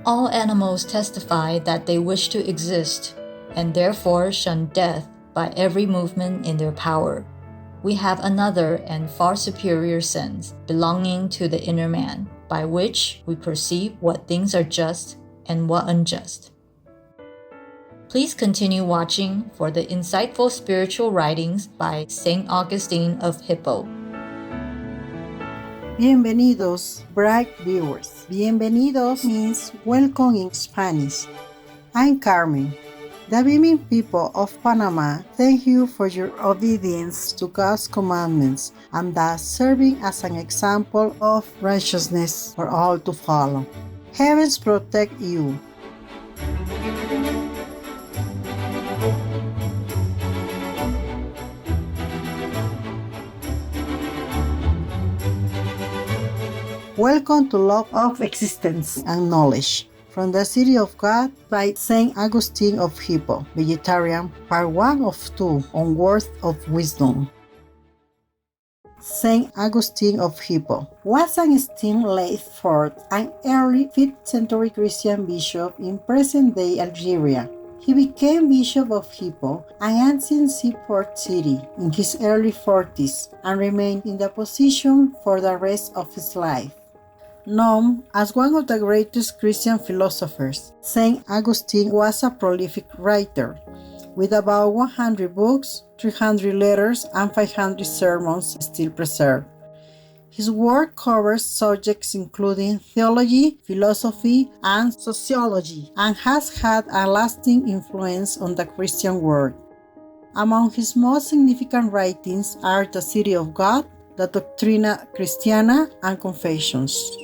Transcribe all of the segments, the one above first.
All animals testify that they wish to exist, and therefore shun death by every movement in their power. We have another and far superior sense belonging to the inner man, by which we perceive what things are just and what unjust. Please continue watching for the insightful spiritual writings by Saint Augustine of Hippo. Bienvenidos, bright viewers. Bienvenidos means welcome in Spanish. I'm Carmen. The beaming people of Panama thank you for your obedience to God's commandments and thus serving as an example of righteousness for all to follow. Heavens protect you. Welcome to Love of Existence and Knowledge from the City of God by Saint Augustine of Hippo, Vegetarian, Part 1 of 2 on Worth of Wisdom. Saint Augustine of Hippo was an esteemed late 4th and early 5th century Christian bishop in present-day Algeria. He became Bishop of Hippo, an ancient seaport city, in his early 40s and remained in the position for the rest of his life. Known as one of the greatest Christian philosophers, Saint Augustine was a prolific writer, with about 100 books, 300 letters, and 500 sermons still preserved. His work covers subjects including theology, philosophy, and sociology, and has had a lasting influence on the Christian world. Among his most significant writings are The City of God, the Doctrina Christiana, and Confessions.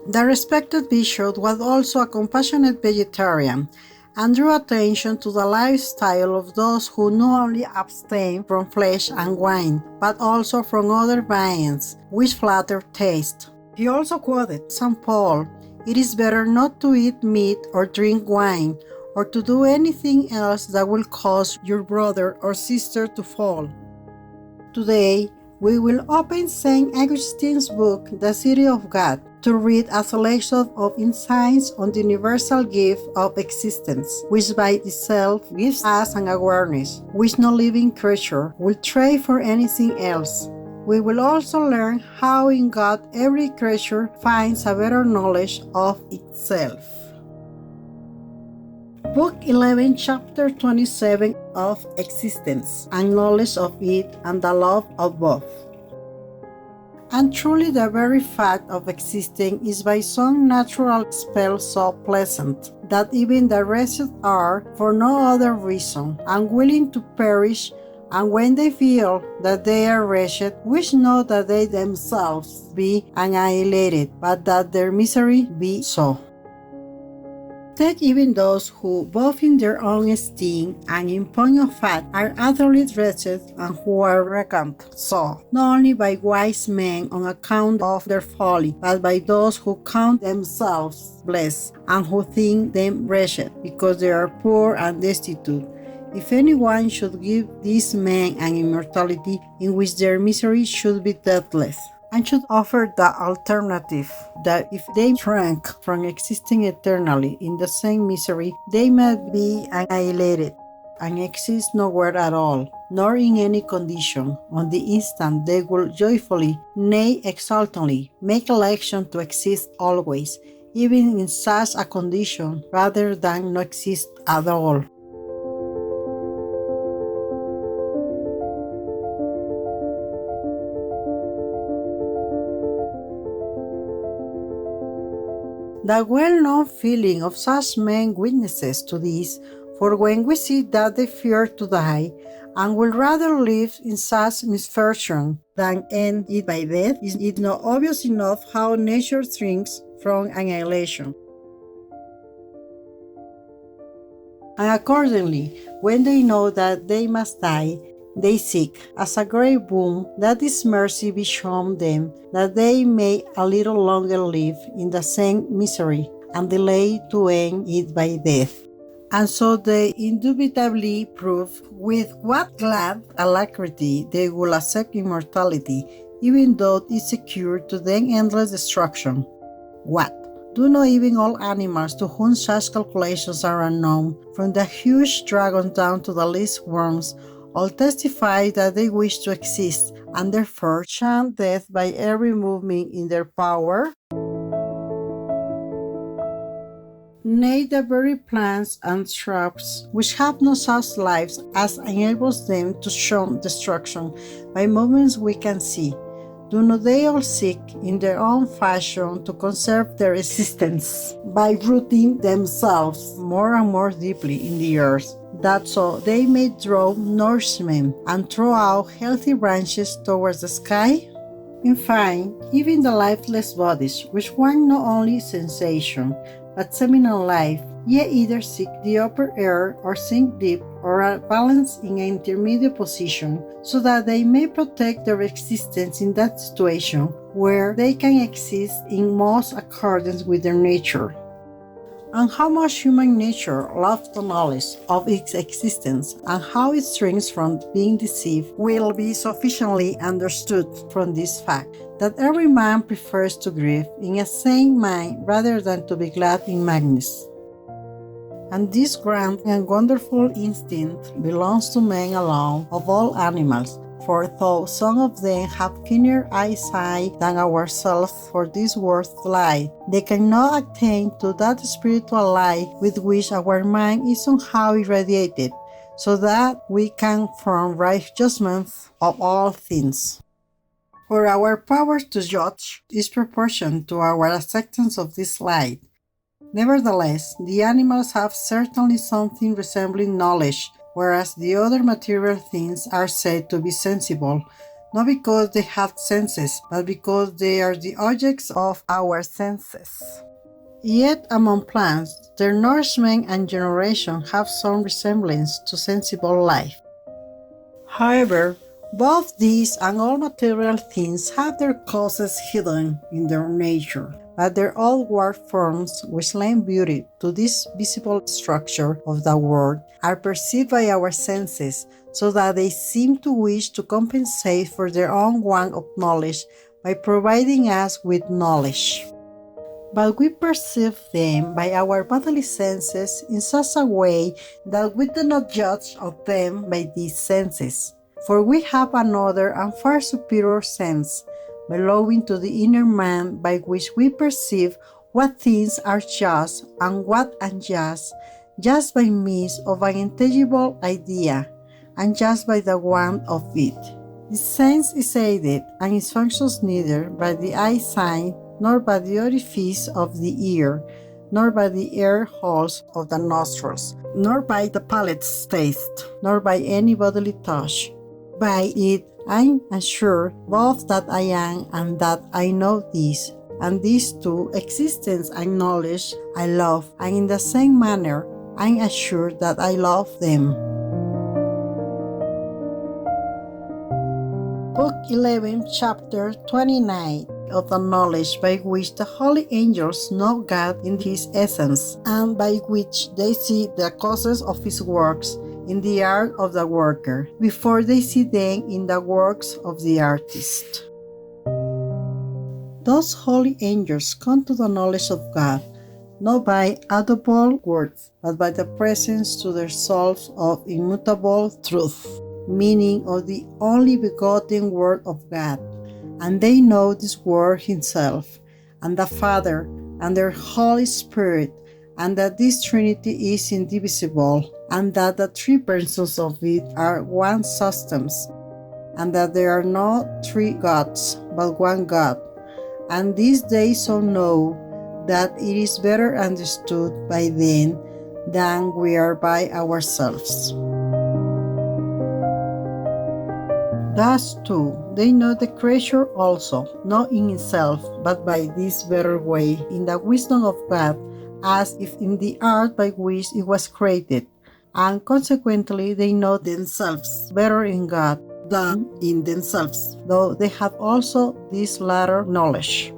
The respected bishop was also a compassionate vegetarian and drew attention to the lifestyle of those who not only abstain from flesh and wine, but also from other viands, which flatter taste. He also quoted St. Paul, "It is better not to eat meat or drink wine, or to do anything else that will cause your brother or sister to fall." Today, we will open Saint Augustine's book, The City of God, to read a selection of insights on the universal gift of existence, which by itself gives us an awareness which no living creature will trade for anything else. We will also learn how in God every creature finds a better knowledge of itself. Book 11, Chapter 27 of Existence, and Knowledge of It and the Love of Both. And truly the very fact of existing is by some natural spell so pleasant, that even the wretched are, for no other reason, unwilling to perish, and when they feel that they are wretched, wish not that they themselves be annihilated, but that their misery be so. Take even those who, both in their own esteem and in point of fact, are utterly wretched, and who are reckoned so, not only by wise men on account of their folly, but by those who count themselves blessed, and who think them wretched, because they are poor and destitute. If anyone should give these men an immortality in which their misery should be deathless, and should offer the alternative that if they shrank from existing eternally in the same misery, they might be annihilated and exist nowhere at all, nor in any condition, on the instant they will joyfully, nay exultantly, make election to exist always, even in such a condition, rather than not exist at all. The well-known feeling of such men witnesses to this, for when we see that they fear to die, and will rather live in such misfortune than end it by death, is it not obvious enough how nature shrinks from annihilation? And accordingly, when they know that they must die, they seek, as a great boon, that this mercy be shown them, that they may a little longer live in the same misery, and delay to end it by death. And so they indubitably prove with what glad alacrity they will accept immortality, even though it is secured to them endless destruction. What? Do not even all animals to whom such calculations are unknown, from the huge dragon down to the least worms, all testify that they wish to exist, and therefore shun death by every movement in their power? Nay, the very plants and shrubs, which have no such lives as enables them to shun destruction by movements we can see, do not they all seek in their own fashion to conserve their existence by rooting themselves more and more deeply in the earth, that so they may draw nourishment and throw out healthy branches towards the sky? In fine, even the lifeless bodies, which want not only sensation, but seminal life, yet either seek the upper air or sink deep or are balanced in an intermediate position, so that they may protect their existence in that situation where they can exist in most accordance with their nature. And how much human nature loves the knowledge of its existence, and how it shrinks from being deceived, will be sufficiently understood from this fact, that every man prefers to grieve in a sane mind rather than to be glad in madness. And this grand and wonderful instinct belongs to man alone of all animals, for though some of them have keener eyesight than ourselves for this world's light, they cannot attain to that spiritual light with which our mind is somehow irradiated, so that we can form right judgments of all things. For our power to judge is proportioned to our acceptance of this light. Nevertheless, the animals have certainly something resembling knowledge, whereas the other material things are said to be sensible, not because they have senses, but because they are the objects of our senses. Yet among plants, their nourishment and generation have some resemblance to sensible life. However, both these and all material things have their causes hidden in their nature, but their outward forms, which lend beauty to this visible structure of the world, are perceived by our senses, so that they seem to wish to compensate for their own want of knowledge by providing us with knowledge. But we perceive them by our bodily senses in such a way that we do not judge of them by these senses. For we have another and far superior sense, belonging to the inner man, by which we perceive what things are just and what unjust, just by means of an intelligible idea, and just by the want of it. This sense is aided, and it functions neither by the eyesight, nor by the orifice of the ear, nor by the air holes of the nostrils, nor by the palate's taste, nor by any bodily touch. By it I am sure both that I am and that I know this, and these two, existence and knowledge, I love, and in the same manner I am assured that I love them. Book 11, Chapter 29 of the knowledge by which the holy angels know God in His essence, and by which they see the causes of His works in the art of the worker, before they see them in the works of the artist. Those holy angels come to the knowledge of God, not by audible words, but by the presence to their souls of immutable truth, meaning of the only begotten Word of God. And they know this Word Himself, and the Father, and their Holy Spirit, and that this Trinity is indivisible, and that the three persons of it are one substance, and that there are not three gods, but one God. And this they so know, that it is better understood by them than we are by ourselves. Thus too, they know the creature also, not in itself, but by this better way, in the wisdom of God, as if in the art by which it was created, and consequently they know themselves better in God than in themselves, though they have also this latter knowledge.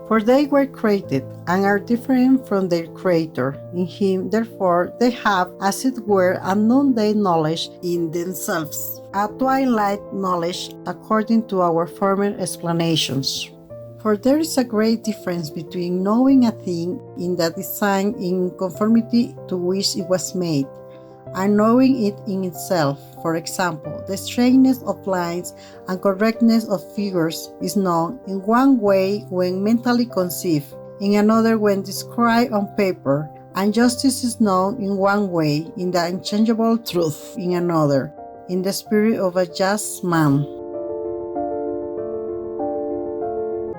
For they were created, and are different from their Creator. In Him, therefore, they have, as it were, a noonday knowledge in themselves, a twilight knowledge according to our former explanations. For there is a great difference between knowing a thing in the design in conformity to which it was made, and knowing it in itself. For example, the straightness of lines and correctness of figures is known in one way when mentally conceived, in another when described on paper, and justice is known in one way, in the unchangeable truth in another, in the spirit of a just man.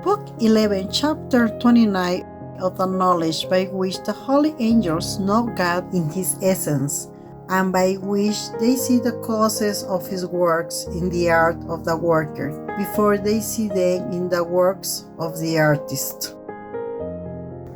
Book 11, Chapter 29 of the knowledge by which the holy angels know God in His essence, and by which they see the causes of His works in the art of the worker, before they see them in the works of the artist.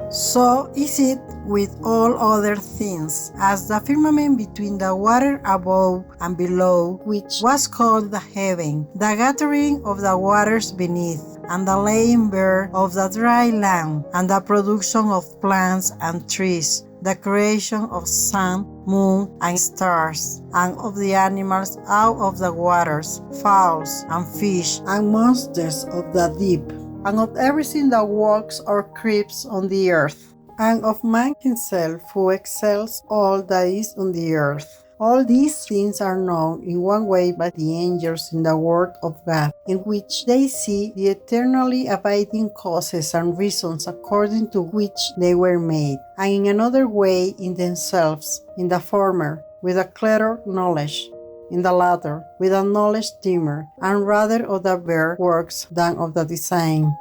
So is it with all other things, as the firmament between the water above and below, which was called the heaven, the gathering of the waters beneath, and the laying bare of the dry land, and the production of plants and trees, the creation of sun, moon, and stars, and of the animals out of the waters, fowls, and fish, and monsters of the deep, and of everything that walks or creeps on the earth, and of man himself, who excels all that is on the earth. All these things are known in one way by the angels in the Word of God, in which they see the eternally abiding causes and reasons according to which they were made, and in another way in themselves, in the former, with a clearer knowledge, in the latter, with a knowledge dimmer, and rather of the bare works than of the design.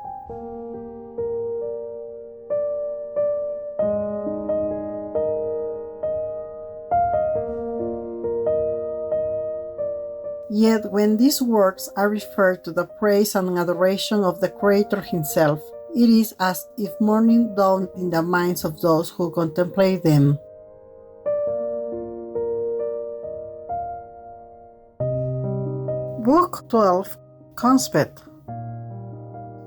Yet when these works are referred to the praise and adoration of the Creator Himself, it is as if morning dawned in the minds of those who contemplate them. Book 12, Conspect.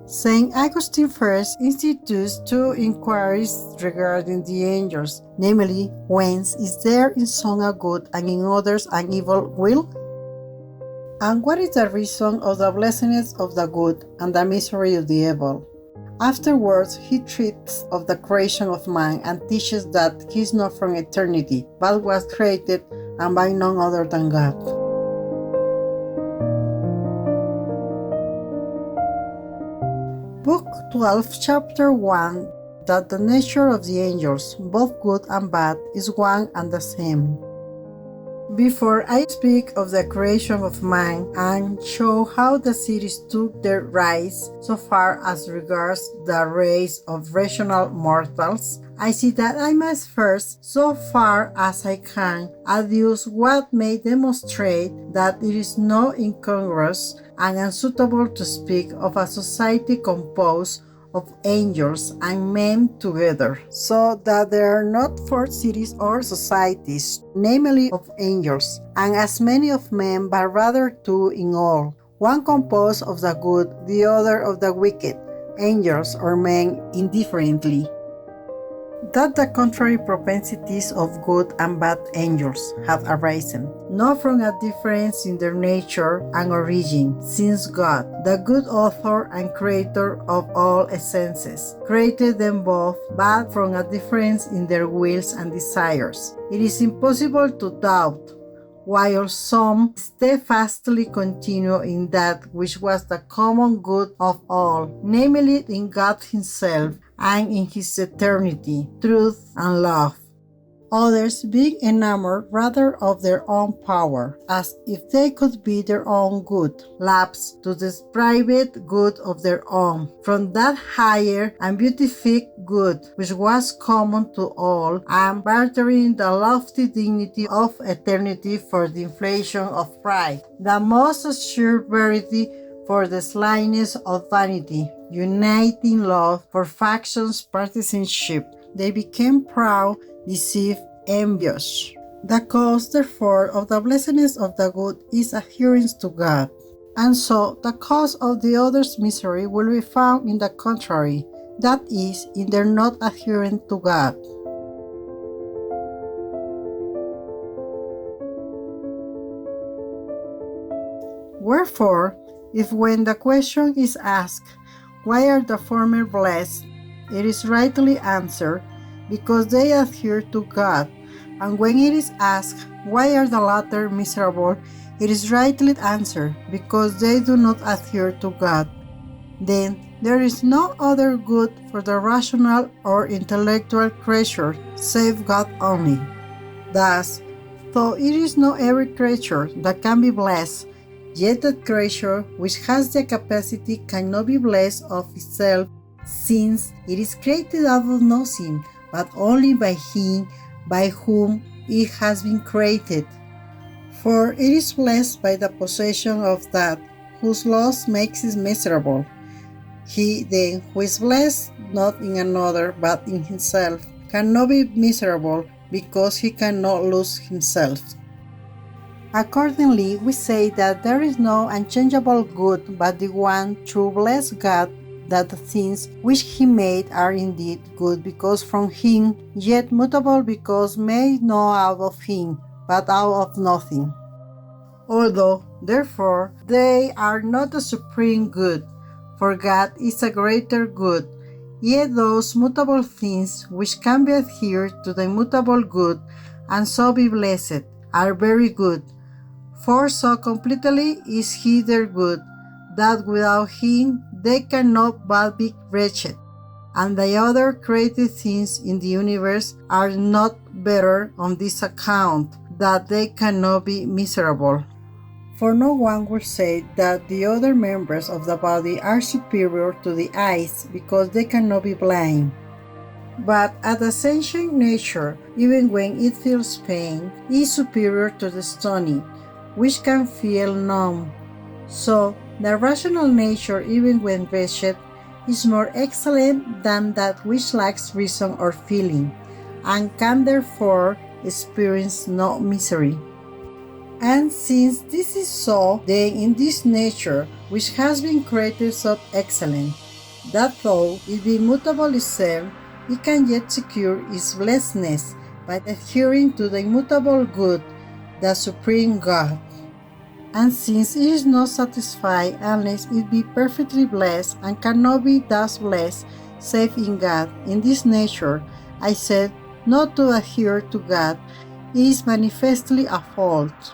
Saint Augustine first institutes two inquiries regarding the angels, namely, whence is there in some a good and in others an evil will? And what is the reason of the blessedness of the good and the misery of the evil? Afterwards, he treats of the creation of man and teaches that he is not from eternity, but was created and by none other than God. Book 12, Chapter 1, that the nature of the angels, both good and bad, is one and the same. Before I speak of the creation of man and show how the cities took their rise so far as regards the race of rational mortals, I see that I must first, so far as I can, adduce what may demonstrate that it is not incongruous and unsuitable to speak of a society composed of angels and men together, so that there are not 4 cities or societies, namely of angels, and as many of men, but rather 2 in all, one composed of the good, the other of the wicked, angels or men indifferently. That the contrary propensities of good and bad angels have arisen, not from a difference in their nature and origin, since God, the good author and creator of all essences, created them both, but from a difference in their wills and desires. It is impossible to doubt, while some steadfastly continue in that which was the common good of all, namely in God Himself, and in His eternity, truth, and love. Others being enamored rather of their own power, as if they could be their own good, lapse to the private good of their own, from that higher and beatific good which was common to all, and bartering the lofty dignity of eternity for the inflation of pride, the most assured verity for the slyness of vanity, uniting love for factions partisanship. They became proud, deceived, envious. The cause, therefore, of the blessedness of the good is adherence to God. And so, the cause of the other's misery will be found in the contrary, that is, in their not adhering to God. Wherefore, if when the question is asked, Why are the former blessed? It is rightly answered, because they adhere to God. And when it is asked, why are the latter miserable? It is rightly answered, because they do not adhere to God. Then there is no other good for the rational or intellectual creature save God only. Thus, though it is not every creature that can be blessed, yet that creature which has the capacity cannot be blessed of itself, since it is created out of nothing, but only by Him by whom it has been created. For it is blessed by the possession of that whose loss makes it miserable. He then who is blessed not in another but in himself cannot be miserable, because he cannot lose himself. Accordingly, we say that there is no unchangeable good but the one true blessed God, that the things which He made are indeed good because from Him, yet mutable because made not out of Him, but out of nothing. Although, therefore, they are not the supreme good, for God is a greater good, yet those mutable things which can be adhered to the immutable good, and so be blessed, are very good. For so completely is He their good, that without Him they cannot but be wretched, and the other created things in the universe are not better on this account, that they cannot be miserable. For no one will say that the other members of the body are superior to the eyes, because they cannot be blind. But at the sentient nature, even when it feels pain, is superior to the stony, which can feel numb. So the rational nature, even when wretched, is more excellent than that which lacks reason or feeling, and can therefore experience no misery. And since this is so, then in this nature, which has been created so excellent, that though it be mutable itself, it can yet secure its blessedness by adhering to the immutable good, the supreme God. And since it is not satisfied unless it be perfectly blessed, and cannot be thus blessed save in God, in this nature, I said, not to adhere to God, it is manifestly a fault.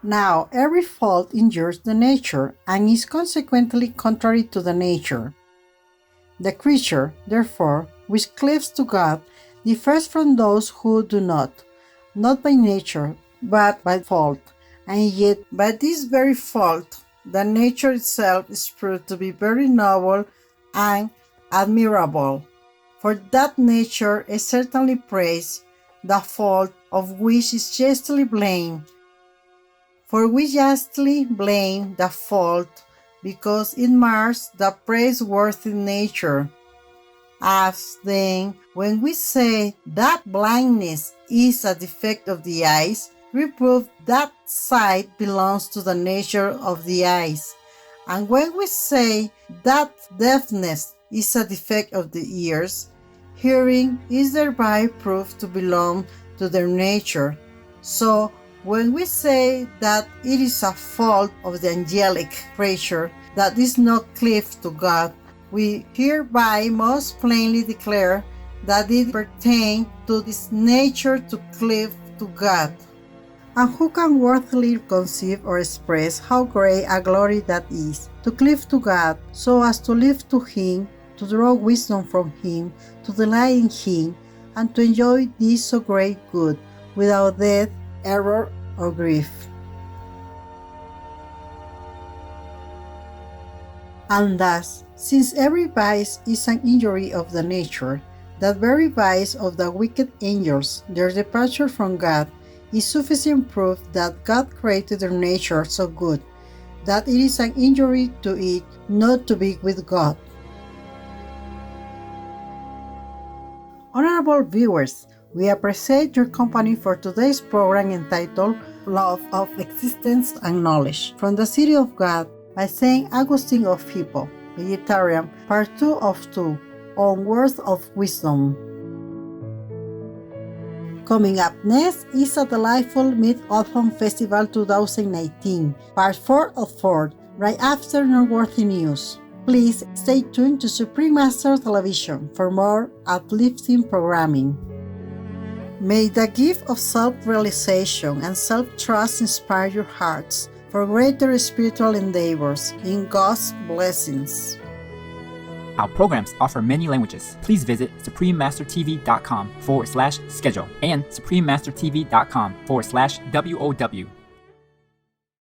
Now, every fault injures the nature, and is consequently contrary to the nature. The creature, therefore, which cleaves to God, differs from those who do not by nature, but by fault, and yet by this very fault, the nature itself is proved to be very noble and admirable. For that nature is certainly praised, the fault of which is justly blamed. For we justly blame the fault, because it mars the praiseworthy nature. As then, when we say that blindness is a defect of the eyes, we prove that sight belongs to the nature of the eyes. And when we say that deafness is a defect of the ears, hearing is thereby proved to belong to their nature. So, when we say that it is a fault of the angelic creature that is not cleaved to God, we hereby most plainly declare that it pertains to this nature to cleave to God. And who can worthily conceive or express how great a glory that is, to cleave to God, so as to live to Him, to draw wisdom from Him, to delight in Him, and to enjoy this so great good, without death, error, or grief. And thus, since every vice is an injury of the nature, that very vice of the wicked angels, their departure from God, is sufficient proof that God created their nature so good, that it is an injury to it not to be with God. Honorable viewers, we appreciate your company for today's program entitled Love of Existence and Knowledge, from the City of God by Saint Augustine of Hippo, Vegetarian, Part 2 of 2, on Words of Wisdom. Coming up next is a delightful Mid-Autumn Festival 2019, Part 4 of 4, right after Noteworthy News. Please stay tuned to Supreme Master Television for more uplifting programming. May the gift of self-realization and self-trust inspire your hearts for greater spiritual endeavors in God's blessings. Our programs offer many languages. Please visit suprememastertv.com/schedule and suprememastertv.com/WOW